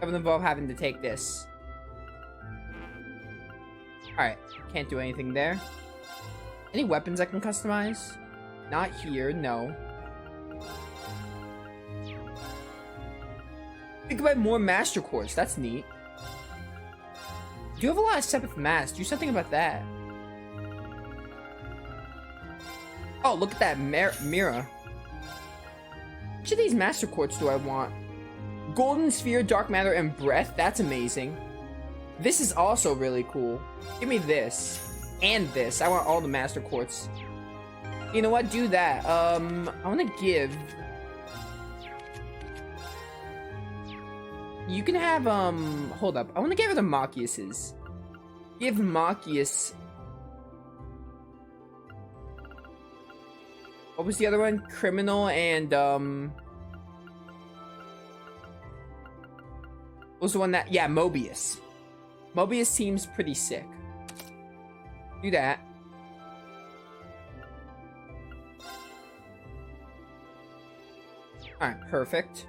That would involve having to take this. Alright, can't do anything there. Any weapons I can customize? Not here, no. You can buy more master quartz, that's neat. You have a lot of 7th mass, do something about that. Oh, look at that mirror. Which of these master quartz do I want? Golden sphere, dark matter, and breath, that's amazing. This is also really cool. Give me this. And this. I want all the master quartz. You know what? Do that. I want to give... You can have, hold up. I want to give her the Machias's. Give Machias... What was the other one? Criminal and, what was the one that... Yeah, Mobius. Mobius seems pretty sick. Do that. Alright, perfect.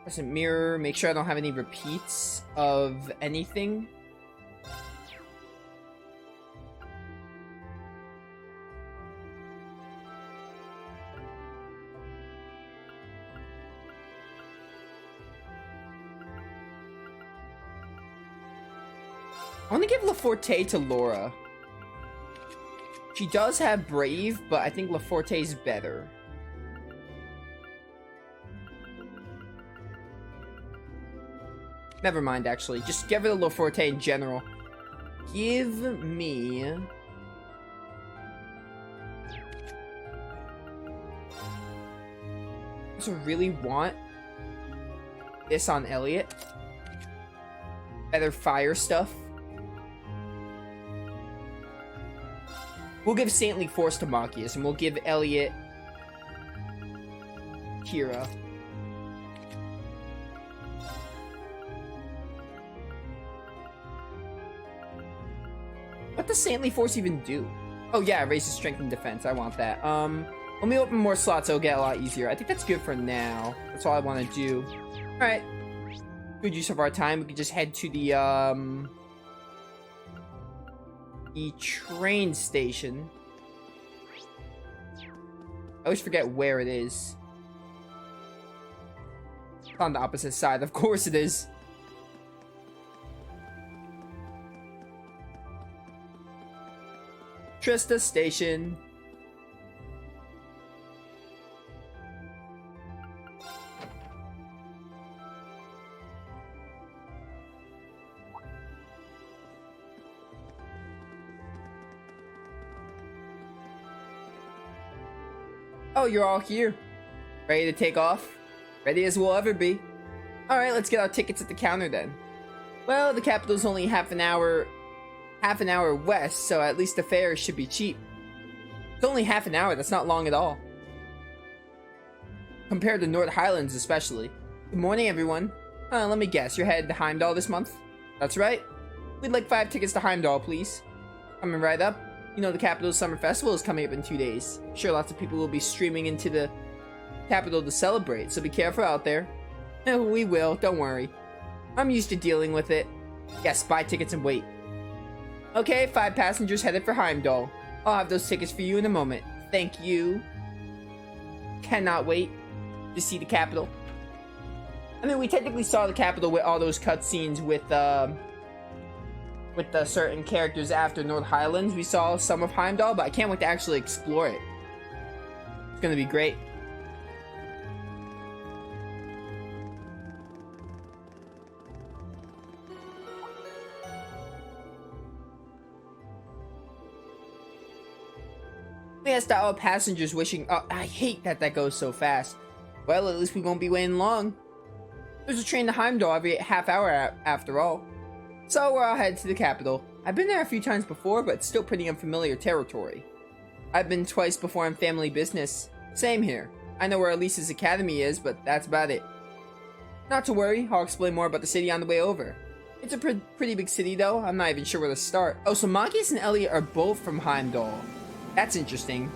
Present mirror. Make sure I don't have any repeats of anything. I want to give Laforte to Laura. She does have Brave, but I think Laforte's better. Never mind, actually. Just give her to Laforte in general. Give me... I also really want this on Elliot. Better fire stuff. We'll give Saintly Force to Machias, and we'll give Elliot Kira. What does Saintly Force even do? Oh yeah, it raises strength and defense. I want that. Let me open more slots, it'll get a lot easier. I think that's good for now. That's all I want to do. Alright. Good use of our time. We can just head to the train station. I always forget where it is. It's on the opposite side. Of course it is. Trista Station. Oh, you're all here. Ready to take off? Ready as we'll ever be. Alright, let's get our tickets at the counter then. Well, the capital's only half an hour west, so at least the fare should be cheap. It's only half an hour, that's not long at all. Compared to North Highlands especially. Good morning, everyone. Let me guess, you're headed to Heimdall this month? That's right. We'd like 5 tickets to Heimdall, please. Coming right up. You know the capital's summer festival is coming up in 2 days. I'm sure lots of people will be streaming into the capital to celebrate, so be careful out there. Oh, we will, don't worry. I'm used to dealing with it. Yes, buy tickets and wait. Okay, 5 passengers headed for Heimdall. I'll have those tickets for you in a moment. Thank you. Cannot wait to see the capital. I mean, we technically saw the capital with all those cutscenes with certain characters after North Highlands. We saw some of Heimdall, but I can't wait to actually explore it. It's gonna be great. We asked all passengers wishing... Oh, I hate that goes so fast. Well, at least we won't be waiting long. There's a train to Heimdall every half hour after all. So we're all headed to the capital. I've been there a few times before, but it's still pretty unfamiliar territory. I've been twice before on family business. Same here. I know where Elise's academy is, but that's about it. Not to worry, I'll explain more about the city on the way over. It's a pretty big city though, I'm not even sure where to start. Oh, so Machias and Elliot are both from Heimdall. That's interesting.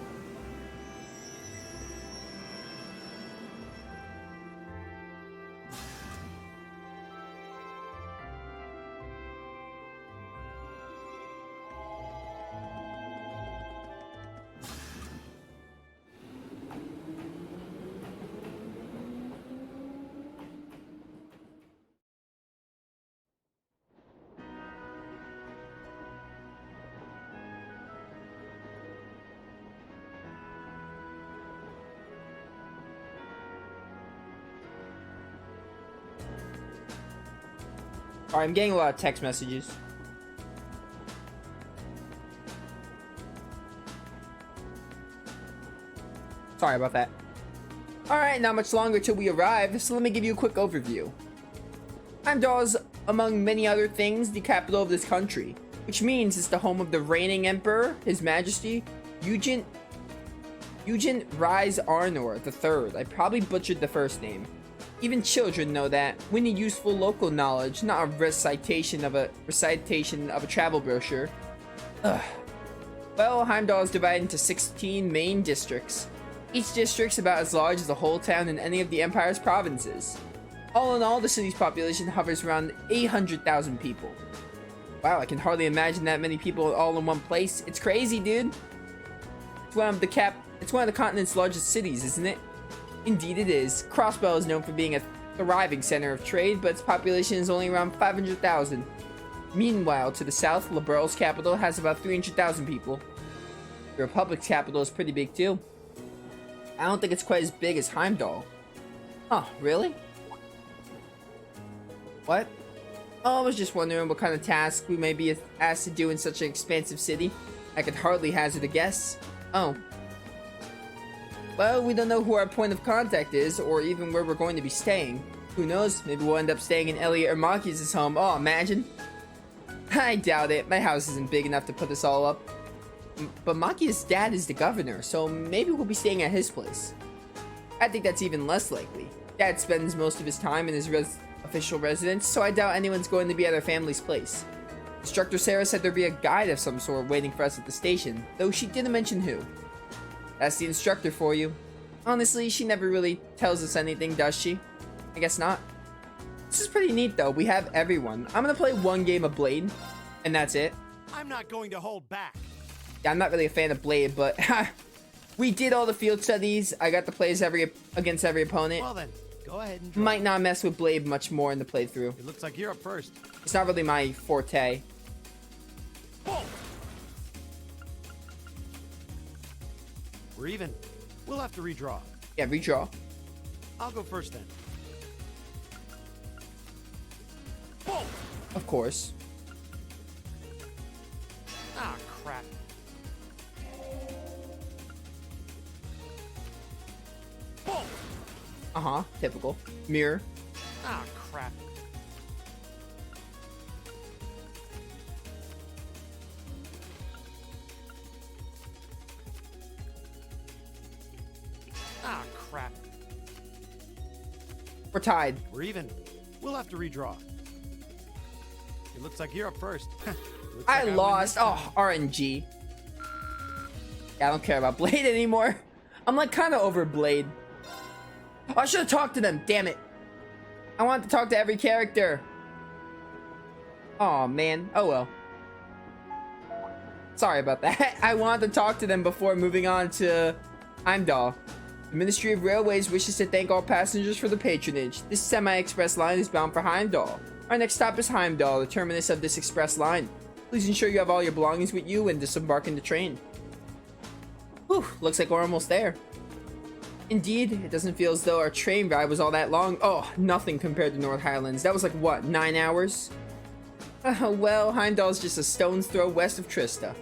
Alright, I'm getting a lot of text messages. Sorry about that. Alright, not much longer till we arrive, so let me give you a quick overview. Heimdall is, among many other things, the capital of this country, which means it's the home of the reigning emperor, His Majesty, Eugen Rise Arnor III. I probably butchered the first name. Even children know that. We need useful local knowledge, not a recitation of a travel brochure. Ugh. Well, Heimdall is divided into 16 main districts. Each district's about as large as the whole town in any of the Empire's provinces. All in all, the city's population hovers around 800,000 people. Wow, I can hardly imagine that many people all in one place. It's crazy, dude. It's one of the continent's largest cities, isn't it? Indeed it is. Crossbell is known for being a thriving center of trade, but its population is only around 500,000. Meanwhile, to the south, Liberal's capital has about 300,000 people. The Republic's capital is pretty big too. I don't think it's quite as big as Heimdall. Huh, really? What? Oh, I was just wondering what kind of task we may be asked to do in such an expansive city. I could hardly hazard a guess. Oh. Well, we don't know who our point of contact is, or even where we're going to be staying. Who knows, maybe we'll end up staying in Elliot or Machias' home. Oh, imagine. I doubt it, my house isn't big enough to put us all up. But Machias' dad is the governor, so maybe we'll be staying at his place. I think that's even less likely. Dad spends most of his time in his official residence, so I doubt anyone's going to be at our family's place. Instructor Sarah said there'd be a guide of some sort waiting for us at the station, though she didn't mention who. That's the instructor for you. Honestly, she never really tells us anything, does she? I guess not. This is pretty neat though, we have everyone. I'm gonna play one game of Blade, and that's it. I'm not going to hold back. Yeah, I'm not really a fan of Blade, but we did all the field studies. I got to play as against every opponent. Well then, go ahead and draw. Might not mess with Blade much more in the playthrough. It looks like you're up first. It's not really my forte. Boom. We're even. We'll have to redraw. Yeah, redraw. I'll go first then. Boom. Of course. Ah, crap. Boom. Uh-huh, typical. Mirror. Ah, crap. Ah, crap. We're tied. We're even. We'll have to redraw. It looks like you're up first. Looks I like lost. win. Oh, RNG. Yeah, I don't care about Blade anymore. I'm like kind of over Blade. Oh, I should have talked to them. Damn it. I wanted to talk to every character. Oh man. Oh well. Sorry about that. I wanted to talk to them before moving on to Heimdall. The Ministry of Railways wishes to thank all passengers for the patronage. This semi-express line is bound for Heimdall. Our next stop is Heimdall, the terminus of this express line. Please ensure you have all your belongings with you and disembark in the train. Whew, looks like we're almost there. Indeed, it doesn't feel as though our train ride was all that long. Oh, nothing compared to North Highlands. That was like, what, 9 hours? Well, Heimdall's just a stone's throw west of Trista.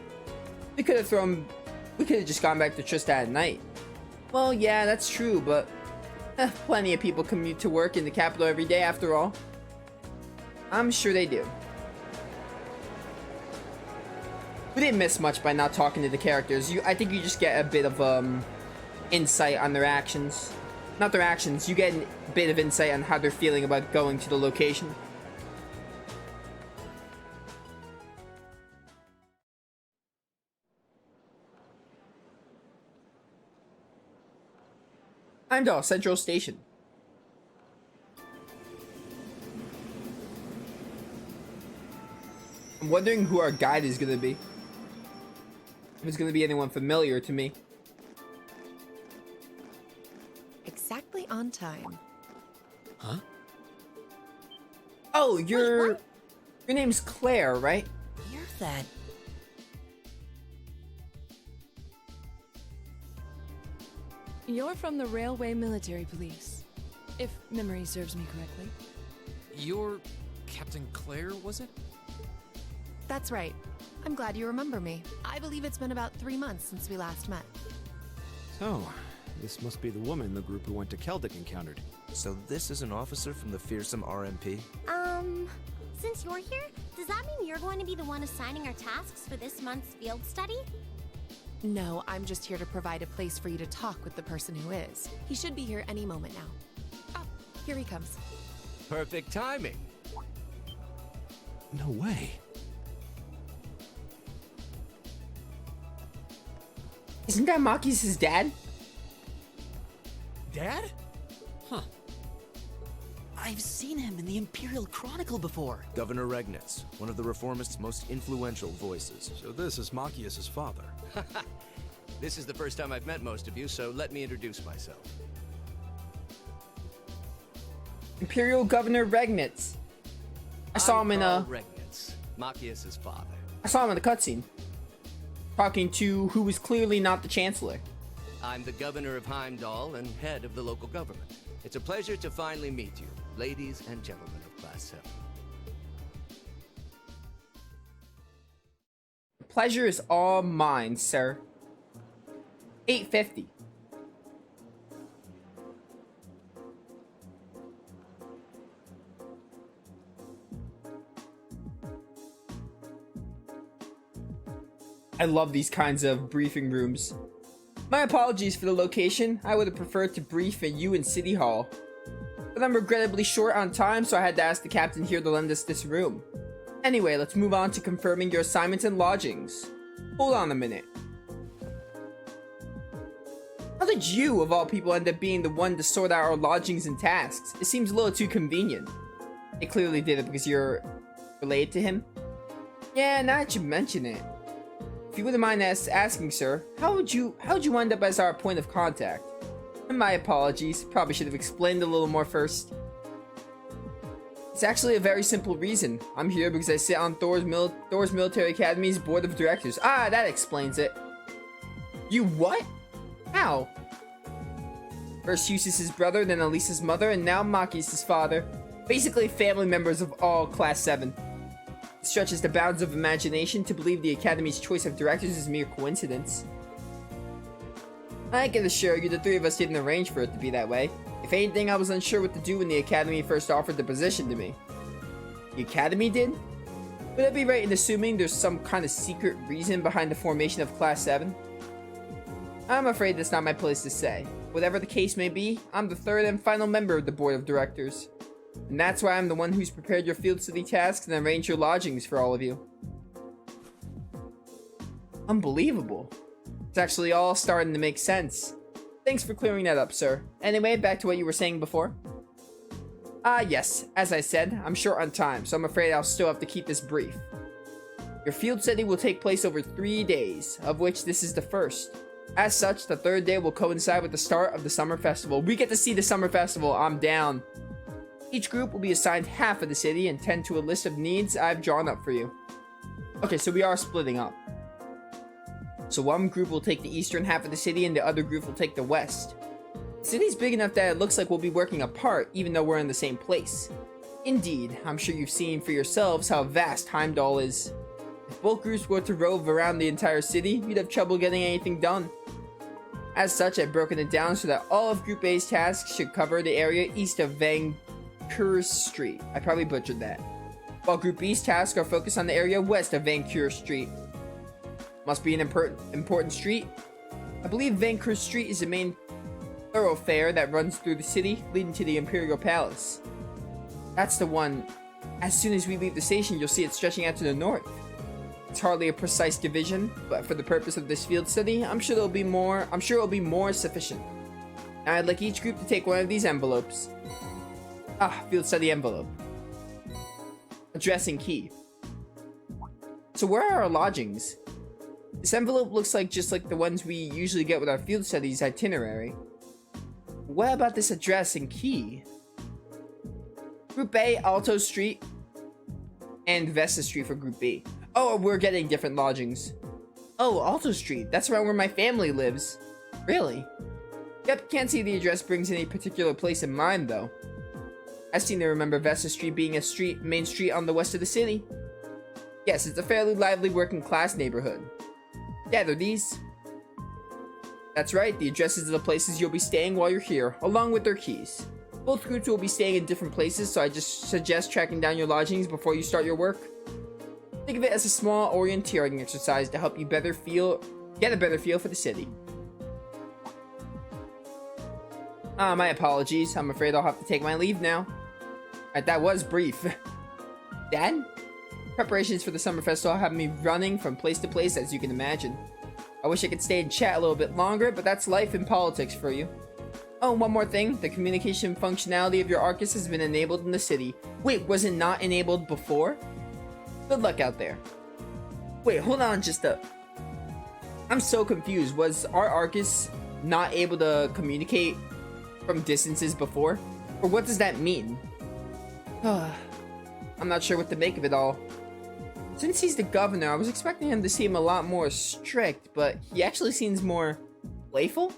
We could have just gone back to Trista at night. Well, yeah, that's true, but plenty of people commute to work in the capital every day after all. I'm sure they do. We didn't miss much by not talking to the characters. I think you just get a bit of insight on their actions. Not their actions, you get a bit of insight on how they're feeling about going to the location. Heimdall Central Station. I'm wondering who our guide is gonna be. If it's gonna be anyone familiar to me. Exactly on time. Huh? Oh, your name's Claire, right? You're that. You're from the Railway Military Police, if memory serves me correctly. You're Captain Claire, was it? That's right. I'm glad you remember me. I believe it's been about 3 months since we last met. So, this must be the woman the group who went to Keldic encountered. So this is an officer from the fearsome RMP? Since you're here, does that mean you're going to be the one assigning our tasks for this month's field study? No, I'm just here to provide a place for you to talk with the person who is. He should be here any moment now. Oh, here he comes. Perfect timing. No way. Isn't that Machias' dad? Dad? Huh. I've seen him in the Imperial Chronicle before. Governor Regnitz, one of the Reformists' most influential voices. So this is Machias' father. This is the first time I've met most of you, so let me introduce myself. Imperial Governor Regnitz. I saw him in Regnitz, Machias' father. I saw him in the cutscene. Talking to who was clearly not the Chancellor. I'm the governor of Heimdall and head of the local government. It's a pleasure to finally meet you, ladies and gentlemen of Class 7. The pleasure is all mine, sir. 850. I love these kinds of briefing rooms. My apologies for the location. I would have preferred to brief at you in City Hall. But I'm regrettably short on time, so I had to ask the captain here to lend us this room. Anyway, let's move on to confirming your assignments and lodgings. Hold on a minute. How did you, of all people, end up being the one to sort out our lodgings and tasks? It seems a little too convenient. It clearly did it because you're related to him. Yeah, now that you mention it. If you wouldn't mind asking, sir, how'd you wind up as our point of contact? And my apologies, probably should have explained a little more first. It's actually a very simple reason. I'm here because I sit on Thor's Military Academy's board of directors. Ah, that explains it. You what? How? First Eustace's brother, then Elisa's mother, and now Machias' father. Basically family members of all Class 7. It stretches the bounds of imagination to believe the Academy's choice of directors is mere coincidence. I can assure you the three of us didn't arrange for it to be that way. If anything, I was unsure what to do when the Academy first offered the position to me. The Academy did? Would I be right in assuming there's some kind of secret reason behind the formation of Class 7? I'm afraid that's not my place to say. Whatever the case may be, I'm the third and final member of the board of directors. And that's why I'm the one who's prepared your field study tasks and arranged your lodgings for all of you. Unbelievable. It's actually all starting to make sense. Thanks for clearing that up, sir. Anyway, back to what you were saying before. Yes. As I said, I'm short on time, so I'm afraid I'll still have to keep this brief. Your field study will take place over 3 days, of which this is the first. As such, the third day will coincide with the start of the summer festival. We get to see the summer festival. I'm down. Each group will be assigned half of the city and tend to a list of needs I've drawn up for you. Okay, so we are splitting up. So one group will take the eastern half of the city and the other group will take the west. The city's big enough that it looks like we'll be working apart even though we're in the same place. Indeed, I'm sure you've seen for yourselves how vast Heimdall is. If both groups were to rove around the entire city, we'd have trouble getting anything done. As such, I've broken it down so that all of Group A's tasks should cover the area east of Van Cure Street. I probably butchered that. While Group B's tasks are focused on the area west of Van Cure Street. Must be an important street. I believe Van Cure Street is the main thoroughfare that runs through the city, leading to the Imperial Palace. That's the one. As soon as we leave the station, you'll see it stretching out to the north. It's hardly a precise division, but for the purpose of this field study, I'm sure it'll be more sufficient. Now I'd like each group to take one of these envelopes. Field study envelope. Address and key. So where are our lodgings? This envelope looks like just like the ones we usually get with our field studies itinerary. What about this address and key? Group A, Alto Street, and Vesta Street for Group B. Oh, we're getting different lodgings. Oh, Alto Street. That's around where my family lives. Really? Yep, can't see the address brings any particular place in mind, though. I seem to remember Vesta Street being a main street on the west of the city. Yes, it's a fairly lively working class neighborhood. Gather these. That's right, the addresses of the places you'll be staying while you're here, along with their keys. Both groups will be staying in different places, so I just suggest tracking down your lodgings before you start your work. Think of it as a small orienteering exercise to help you get a better feel for the city. My apologies. I'm afraid I'll have to take my leave now. Alright, that was brief. Dad? Preparations for the summer festival have me running from place to place, as you can imagine. I wish I could stay and chat a little bit longer, but that's life in politics for you. Oh, one more thing. The communication functionality of your Arcus has been enabled in the city. Wait, was it not enabled before? Good luck out there. Wait, hold on just a... I'm so confused. Was our Arcus not able to communicate from distances before? Or what does that mean? I'm not sure what to make of it all. Since he's the governor, I was expecting him to seem a lot more strict, but he actually seems more playful?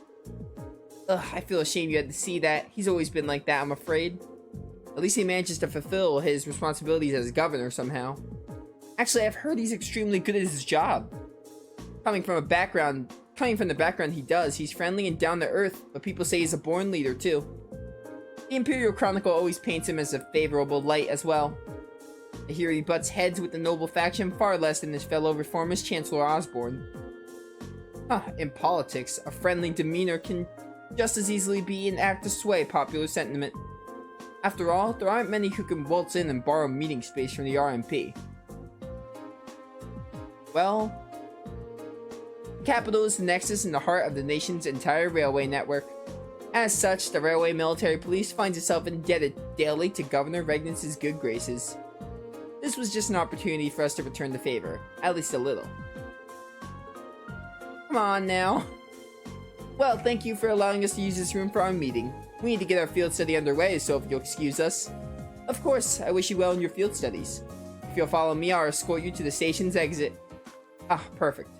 I feel ashamed you had to see that. He's always been like that, I'm afraid. At least he manages to fulfill his responsibilities as governor somehow. Actually, I've heard he's extremely good at his job. Coming from the background he does, he's friendly and down to earth, but people say he's a born leader too. The Imperial Chronicle always paints him as a favorable light as well. I hear he butts heads with the noble faction far less than his fellow reformist Chancellor Osborne. In politics, a friendly demeanor can just as easily be an act to sway popular sentiment. After all, there aren't many who can waltz in and borrow meeting space from the RMP. Well, the capital is the nexus in the heart of the nation's entire railway network. As such, the Railway Military Police finds itself indebted daily to Governor Regnitz's good graces. This was just an opportunity for us to return the favor, at least a little. Come on now. Well, thank you for allowing us to use this room for our meeting. We need to get our field study underway, so if you'll excuse us. Of course, I wish you well in your field studies. If you'll follow me, I'll escort you to the station's exit. Perfect.